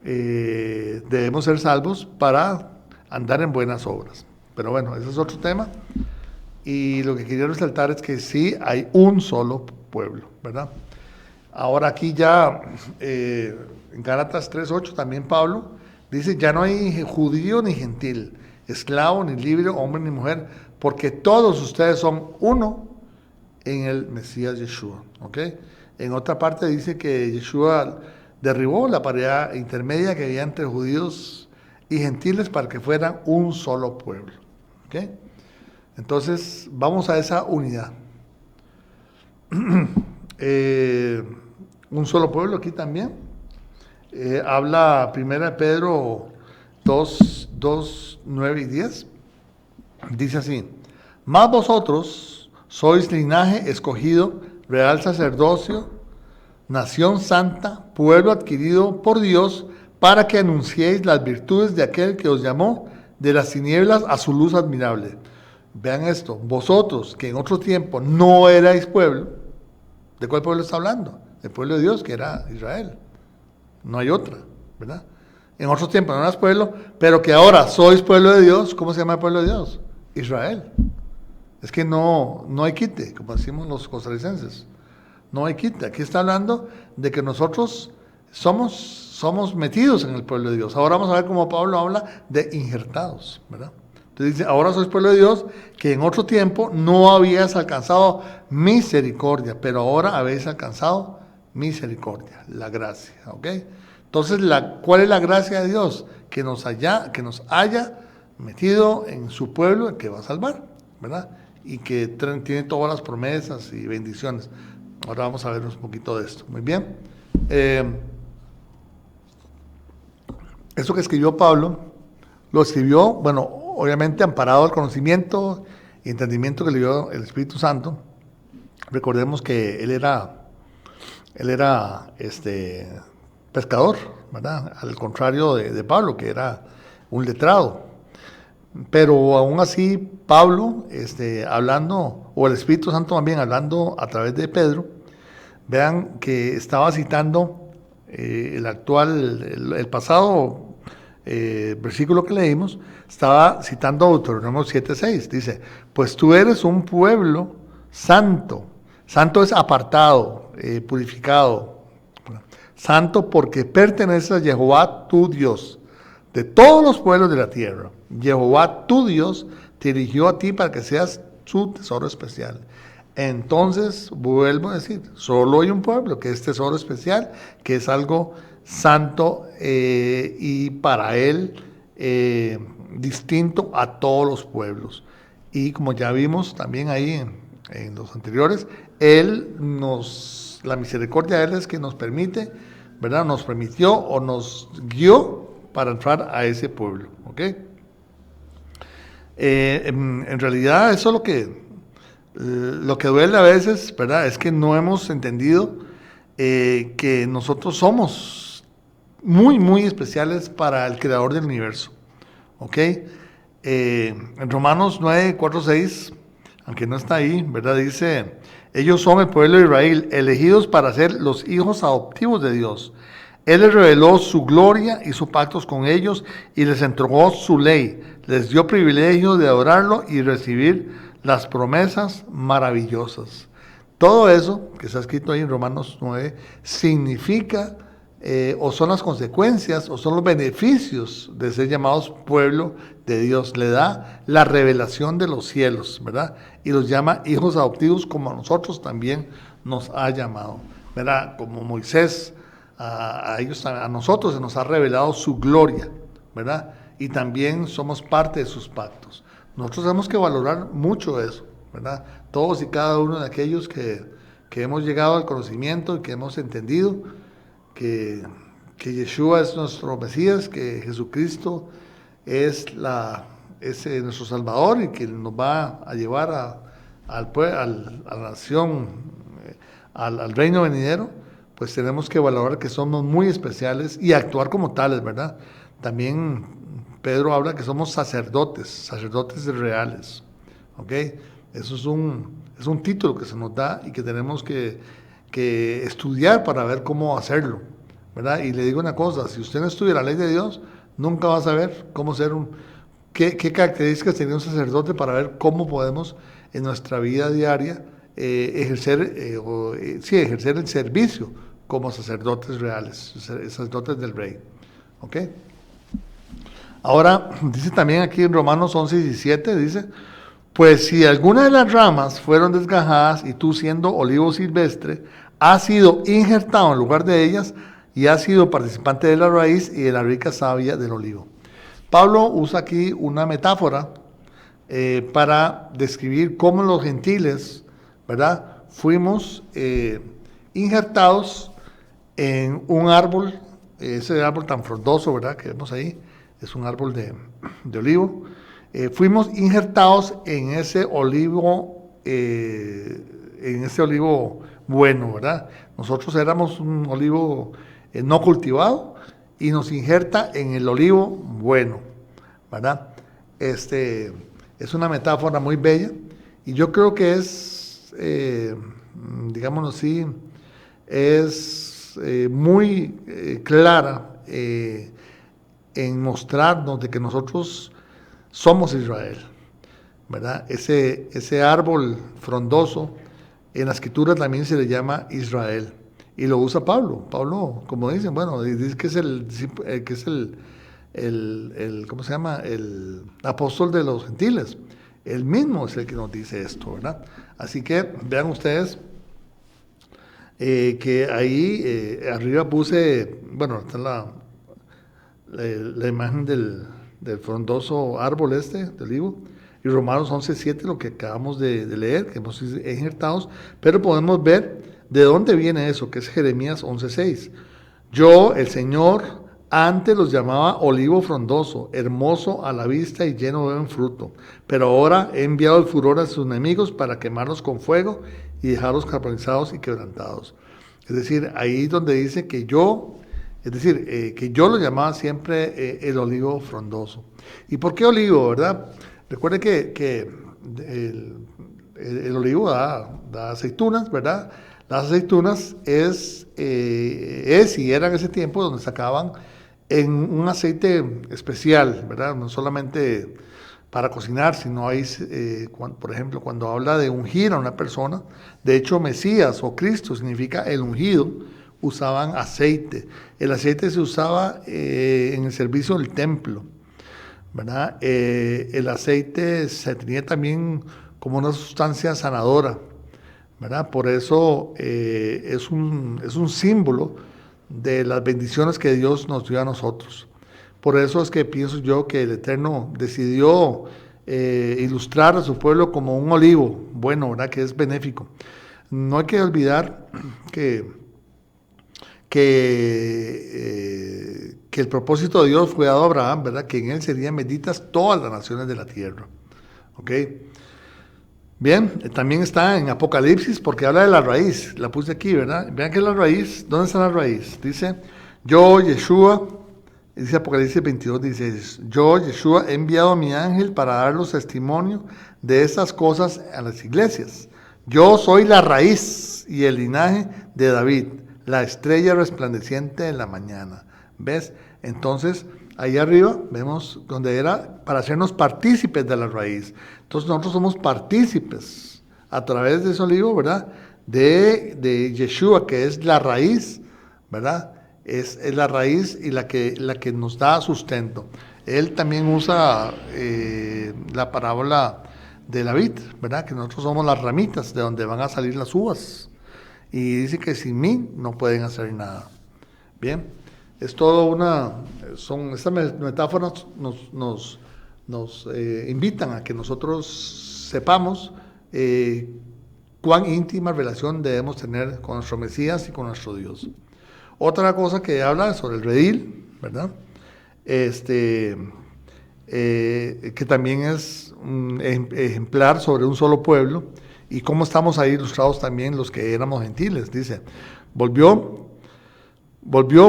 B: debemos ser salvos para andar en buenas obras. Pero bueno, ese es otro tema. Y lo que quería resaltar es que sí hay un solo pueblo, ¿verdad? Ahora aquí ya, en Gálatas 3:8, también Pablo Dice, ya no hay judío ni gentil, esclavo ni libre, hombre ni mujer, porque todos ustedes son uno en el Mesías Yeshua. ¿Ok? En otra parte dice que Yeshua derribó la pared intermedia que había entre judíos y gentiles para que fueran un solo pueblo. ¿Ok? Entonces, vamos a esa unidad. Un solo pueblo aquí también. Habla 1 Pedro 2, 9 y 10. Dice así: mas vosotros sois linaje escogido, real sacerdocio, nación santa, pueblo adquirido por Dios, para que anunciéis las virtudes de aquel que os llamó de las tinieblas a su luz admirable. Vean esto, vosotros que en otro tiempo no erais pueblo, ¿de cuál pueblo está hablando? El pueblo de Dios, que era Israel. No hay otra, ¿verdad? En otro tiempo no eras pueblo, pero que ahora sois pueblo de Dios. ¿Cómo se llama el pueblo de Dios? Israel. Es que no hay quite, como decimos los costarricenses. No hay quite. Aquí está hablando de que nosotros somos metidos en el pueblo de Dios. Ahora vamos a ver cómo Pablo habla de injertados, ¿verdad? Entonces dice, ahora sois pueblo de Dios, que en otro tiempo no habías alcanzado misericordia, pero ahora habéis alcanzado misericordia, la gracia, ¿ok? Entonces, ¿cuál es la gracia de Dios? Que nos haya metido en su pueblo, el que va a salvar, ¿verdad? Y que tiene todas las promesas y bendiciones. Ahora vamos a ver un poquito de esto. Muy bien. Eso que escribió Pablo, lo escribió, bueno, obviamente amparado al conocimiento y entendimiento que le dio el Espíritu Santo. Recordemos que él era pescador, ¿verdad? Al contrario de Pablo, que era un letrado. Pero aún así, Pablo, hablando, o el Espíritu Santo también hablando a través de Pedro, vean que estaba citando el pasado versículo que leímos, estaba citando Deuteronomio 7:6. Dice, pues tú eres un pueblo santo. Santo es apartado, purificado. Santo porque perteneces a Jehová tu Dios, de todos los pueblos de la tierra. Jehová tu Dios te eligió a ti para que seas su tesoro especial. Entonces, vuelvo a decir, solo hay un pueblo que es tesoro especial, que es algo santo y para él distinto a todos los pueblos. Y como ya vimos también ahí en los anteriores, la misericordia de él es que nos permite, ¿verdad? Nos permitió o nos guió para entrar a ese pueblo, ¿ok? En realidad eso es lo que duele a veces, ¿verdad? Es que no hemos entendido que nosotros somos muy, muy especiales para el creador del universo, ¿ok? En Romanos 9, 4, 6, aunque no está ahí, ¿verdad? Dice, ellos son el pueblo de Israel, elegidos para ser los hijos adoptivos de Dios. Él les reveló su gloria, hizo pactos con ellos y les entregó su ley. Les dio privilegio de adorarlo y recibir las promesas maravillosas. Todo eso que está escrito ahí en Romanos 9 significa o son las consecuencias o son los beneficios de ser llamados pueblo de Dios. Le da la revelación de los cielos, ¿verdad? Y los llama hijos adoptivos, como a nosotros también nos ha llamado, ¿verdad? Como Moisés, a nosotros se nos ha revelado su gloria, ¿verdad? Y también somos parte de sus pactos. Nosotros tenemos que valorar mucho eso, ¿verdad? Todos y cada uno de aquellos que hemos llegado al conocimiento y que hemos entendido que Yeshua es nuestro Mesías, que Jesucristo es nuestro Salvador y que nos va a llevar a la nación, al reino venidero, pues tenemos que valorar que somos muy especiales y actuar como tales, ¿verdad? También Pedro habla que somos sacerdotes reales, ¿ok? Eso es un título que se nos da y que tenemos que estudiar para ver cómo hacerlo, ¿verdad? Y le digo una cosa, si usted no estudia la ley de Dios, nunca va a saber cómo ser qué características tiene un sacerdote para ver cómo podemos en nuestra vida diaria ejercer el servicio como sacerdotes reales, sacerdotes del rey, ¿ok? Ahora, dice también aquí en Romanos 11:17, dice, pues si alguna de las ramas fueron desgajadas y tú siendo olivo silvestre, has sido injertado en lugar de ellas y has sido participante de la raíz y de la rica savia del olivo. Pablo usa aquí una metáfora para describir cómo los gentiles, ¿verdad? Fuimos injertados en un árbol, ese árbol tan frondoso, ¿verdad? Que vemos ahí, es un árbol de olivo. Fuimos injertados en ese olivo bueno, ¿verdad? Nosotros éramos un olivo no cultivado y nos injerta en el olivo bueno, ¿verdad? Es una metáfora muy bella y yo creo que es, digámoslo así, es muy clara en mostrarnos de que nosotros somos Israel, ¿verdad? Ese árbol frondoso en la escritura también se le llama Israel y lo usa Pablo. Pablo, como dicen, bueno, dice que es ¿cómo se llama? El apóstol de los gentiles. Él mismo es el que nos dice esto, ¿verdad? Así que vean ustedes que ahí arriba puse, bueno, está la imagen del frondoso árbol de olivo, y Romanos 11:7, lo que acabamos de leer, que hemos sido injertados, pero podemos ver de dónde viene eso, que es Jeremías 11:6. Yo, el Señor, antes los llamaba olivo frondoso, hermoso a la vista y lleno de buen fruto, pero ahora he enviado el furor a sus enemigos para quemarlos con fuego y dejarlos carbonizados y quebrantados. Es decir, ahí donde dice que yo, que yo lo llamaba siempre el olivo frondoso. ¿Y por qué olivo, verdad? Recuerde que el olivo da aceitunas, ¿verdad? Las aceitunas es y era en ese tiempo donde sacaban en un aceite especial, ¿verdad? No solamente para cocinar, sino ahí, por ejemplo, cuando habla de ungir a una persona, de hecho Mesías o Cristo significa el ungido, usaban aceite. El aceite se usaba en el servicio del templo, ¿verdad? El aceite se tenía también como una sustancia sanadora, ¿verdad? Por eso es un símbolo de las bendiciones que Dios nos dio a nosotros. Por eso es que pienso yo que el Eterno decidió ilustrar a su pueblo como un olivo bueno, ¿verdad? Que es benéfico. No hay que olvidar que el propósito de Dios fue dado a Abraham, ¿verdad? Que en él serían benditas todas las naciones de la tierra. ¿Ok? Bien, también está en Apocalipsis porque habla de la raíz, la puse aquí, ¿verdad? Vean que la raíz, ¿dónde está la raíz? Dice, yo, Yeshua, dice Apocalipsis 22:16, yo, Yeshua, he enviado a mi ángel para darlos testimonio de estas cosas a las iglesias. Yo soy la raíz y el linaje de David, la estrella resplandeciente de la mañana. ¿Ves? Entonces, ahí arriba vemos donde era para hacernos partícipes de la raíz. Entonces nosotros somos partícipes a través de ese olivo, ¿verdad? De Yeshua, que es la raíz, ¿verdad? Es la raíz y la que nos da sustento. Él también usa la parábola de la vid, ¿verdad? Que nosotros somos las ramitas de donde van a salir las uvas. Y dice que sin mí no pueden hacer nada. Bien, es todo estas metáforas nos invitan a que nosotros sepamos cuán íntima relación debemos tener con nuestro Mesías y con nuestro Dios. Otra cosa que habla sobre el redil, ¿verdad? Que también es un ejemplar sobre un solo pueblo, y cómo estamos ahí ilustrados también los que éramos gentiles. Dice, volvió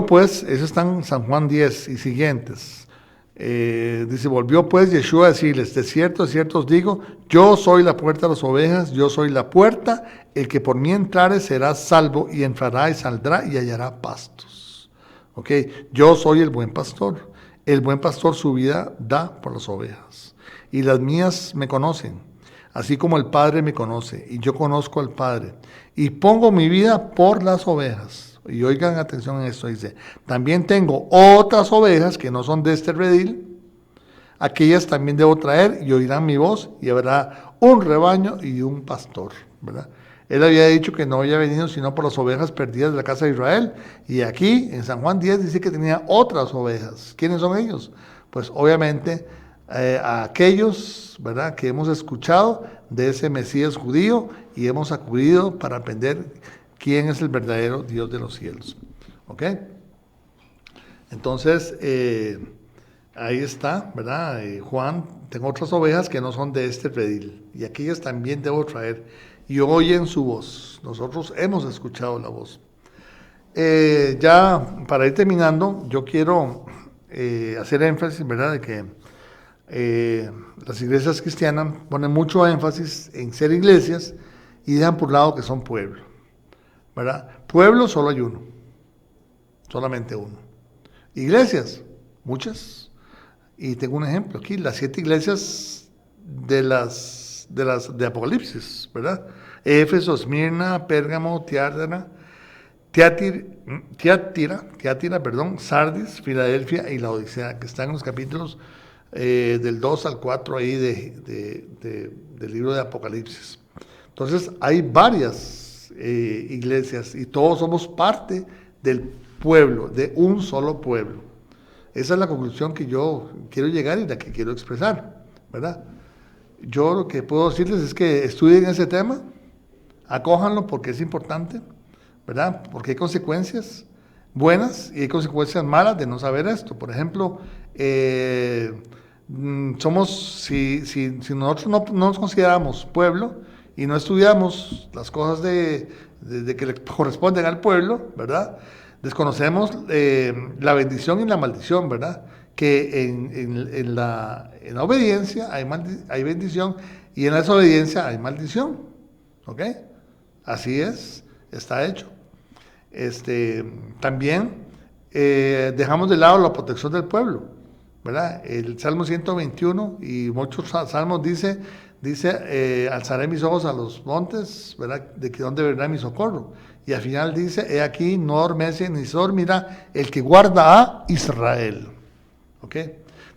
B: pues, eso está en San Juan 10 y siguientes. Dice, volvió pues Yeshua a decirles, de cierto os digo, yo soy la puerta de las ovejas, yo soy la puerta, el que por mí entrare será salvo, y entrará y saldrá y hallará pastos. ¿Ok? Yo soy el buen pastor. El buen pastor su vida da por las ovejas. Y las mías me conocen, así como el Padre me conoce, y yo conozco al Padre, y pongo mi vida por las ovejas. Y oigan atención en esto, dice, también tengo otras ovejas que no son de este redil, aquellas también debo traer y oirán mi voz y habrá un rebaño y un pastor, ¿verdad? Él había dicho que no había venido sino por las ovejas perdidas de la casa de Israel. Y aquí, en San Juan 10, dice que tenía otras ovejas. ¿Quiénes son ellos? Pues obviamente a aquellos, ¿verdad?, que hemos escuchado de ese Mesías judío y hemos acudido para aprender quién es el verdadero Dios de los cielos. ¿Ok? Entonces, ahí está, ¿verdad? Juan, tengo otras ovejas que no son de este redil. Y aquellas también debo traer. Y oyen su voz. Nosotros hemos escuchado la voz. Ya para ir terminando, yo quiero hacer énfasis, ¿verdad?, de que las iglesias cristianas ponen mucho énfasis en ser iglesias y dejan por lado que son pueblo, ¿verdad? Pueblo solo hay uno, solamente uno. Iglesias, muchas. Y tengo un ejemplo aquí, las 7 iglesias de Apocalipsis, ¿verdad? Éfeso, Esmirna, Pérgamo, Tiátira, Sardis, Filadelfia y la Odisea, que están en los capítulos del 2 al 4 ahí del libro de Apocalipsis. Entonces hay varias iglesias y todos somos parte del pueblo, de un solo pueblo. Esa es la conclusión que yo quiero llegar y la que quiero expresar, ¿verdad? Yo lo que puedo decirles es que estudien ese tema, acójanlo porque es importante, ¿verdad? Porque hay consecuencias buenas y hay consecuencias malas de no saber esto. Por ejemplo, si nosotros no nos consideramos pueblo y no estudiamos las cosas de que le corresponden al pueblo, ¿verdad? Desconocemos la bendición y la maldición, ¿verdad? Que en la obediencia hay bendición y en la desobediencia hay maldición, ¿ok? Así es, está hecho. También dejamos de lado la protección del pueblo, ¿verdad? El Salmo 121 y muchos salmos dice alzaré mis ojos a los montes, ¿verdad? De que dónde vendrá mi socorro. Y al final dice, he aquí, no adormece ni se dormirá el que guarda a Israel. ¿Ok?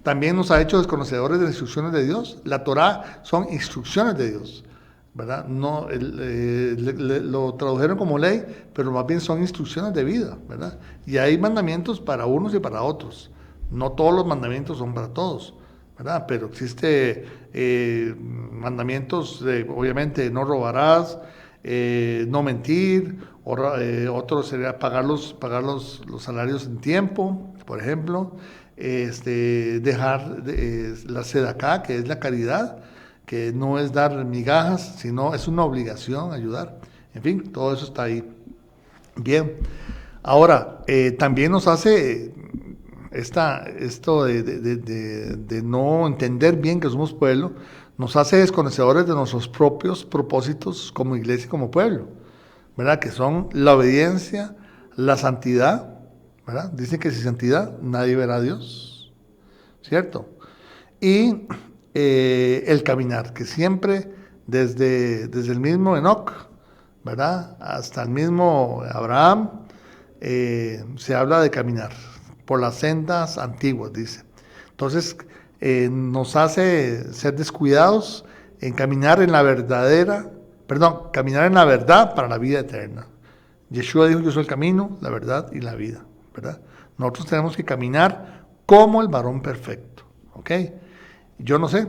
B: También nos ha hecho desconocedores de las instrucciones de Dios. La Torá son instrucciones de Dios, ¿verdad? No, lo tradujeron como ley, pero más bien son instrucciones de vida, ¿verdad? Y hay mandamientos para unos y para otros. No todos los mandamientos son para todos, ¿verdad? Pero existe mandamientos, obviamente, no robarás, no mentir, otro sería pagar los salarios en tiempo, por ejemplo, dejar la sedacá, que es la caridad, que no es dar migajas, sino es una obligación ayudar. En fin, todo eso está ahí. Bien, ahora, también nos hace esto de no entender bien que somos pueblo, nos hace desconocedores de nuestros propios propósitos como iglesia y como pueblo, ¿verdad? Que son la obediencia, la santidad, ¿verdad? Dicen que sin santidad nadie verá a Dios, ¿cierto? Y el caminar, que siempre desde el mismo Enoc, ¿verdad?, hasta el mismo Abraham, se habla de caminar por las sendas antiguas, dice. Entonces, nos hace ser descuidados en caminar en la caminar en la verdad para la vida eterna. Yeshua dijo, yo soy el camino, la verdad y la vida, ¿verdad? Nosotros tenemos que caminar como el varón perfecto, ¿ok? Yo no sé,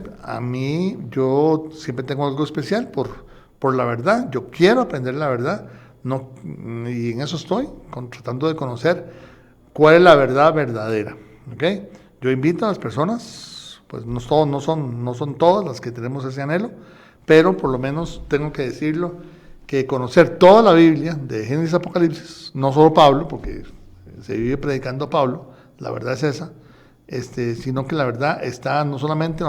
B: yo siempre tengo algo especial por la verdad, yo quiero aprender la verdad, y en eso estoy, tratando de conocer cuál es la verdad verdadera, ¿ok? Yo invito a las personas, pues no son todas las que tenemos ese anhelo, pero por lo menos tengo que decirlo, que conocer toda la Biblia, de Génesis a Apocalipsis, no solo Pablo, porque se vive predicando a Pablo, la verdad es esa, sino que la verdad está no solamente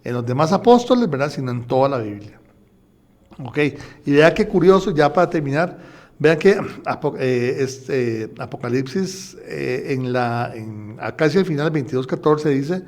B: en los demás apóstoles, ¿verdad?, sino en toda la Biblia. Ok, y vea qué curioso, ya para terminar, vean que Apocalipsis, casi al final, 22:14, dice,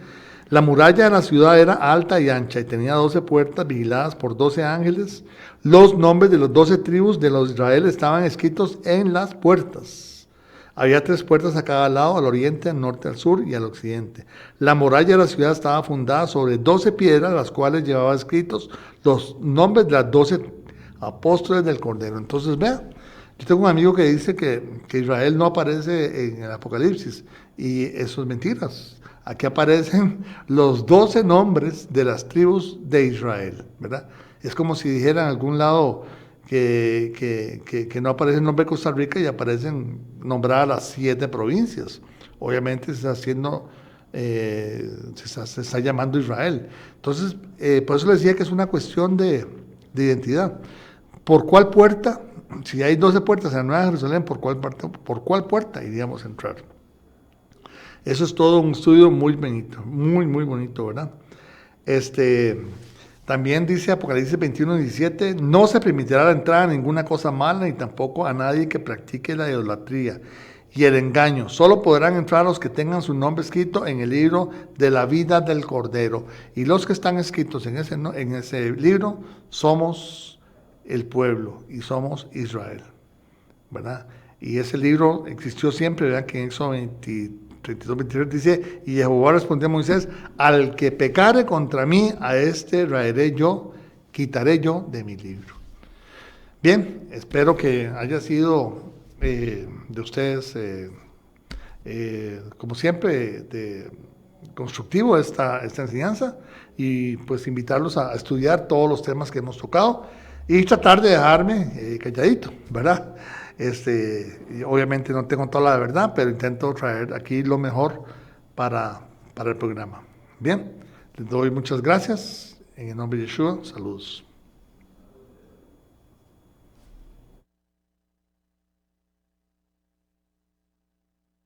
B: la muralla de la ciudad era alta y ancha y tenía 12 puertas vigiladas por 12 ángeles. Los nombres de los 12 tribus de los Israel estaban escritos en las puertas. Había 3 puertas a cada lado, al oriente, al norte, al sur y al occidente. La muralla de la ciudad estaba fundada sobre 12 piedras, las cuales llevaba escritos los nombres de las 12 apóstoles del Cordero. Entonces, vea, yo tengo un amigo que dice que Israel no aparece en el Apocalipsis, y eso es mentira. Aquí aparecen los 12 nombres de las tribus de Israel, ¿verdad? Es como si dijera en algún lado que no aparece el nombre de Costa Rica y aparecen nombradas las 7 provincias. Obviamente se está llamando Israel. Entonces, por eso le decía que es una cuestión de identidad. ¿Por cuál puerta? Si hay 12 puertas en la Nueva Jerusalén, ¿por cuál puerta iríamos a entrar? Eso es todo un estudio muy bonito, muy, muy bonito, ¿verdad? También dice Apocalipsis 21:17, no se permitirá la entrada a ninguna cosa mala, ni tampoco a nadie que practique la idolatría y el engaño. Solo podrán entrar los que tengan su nombre escrito en el libro de la vida del Cordero. Y los que están escritos en ese libro somos el pueblo y somos Israel, ¿verdad? Y ese libro existió siempre, ¿verdad? Que en Éxodo 32:23 dice, y Jehová respondió a Moisés, al que pecare contra mí, a este raeré yo, quitaré yo de mi libro. Bien, espero que haya sido de ustedes, como siempre, constructivo esta enseñanza, y pues invitarlos a estudiar todos los temas que hemos tocado y tratar de dejarme calladito, ¿verdad? Obviamente no tengo toda la verdad, pero intento traer aquí lo mejor para el programa. Bien, les doy muchas gracias. En el nombre de Yeshua, saludos.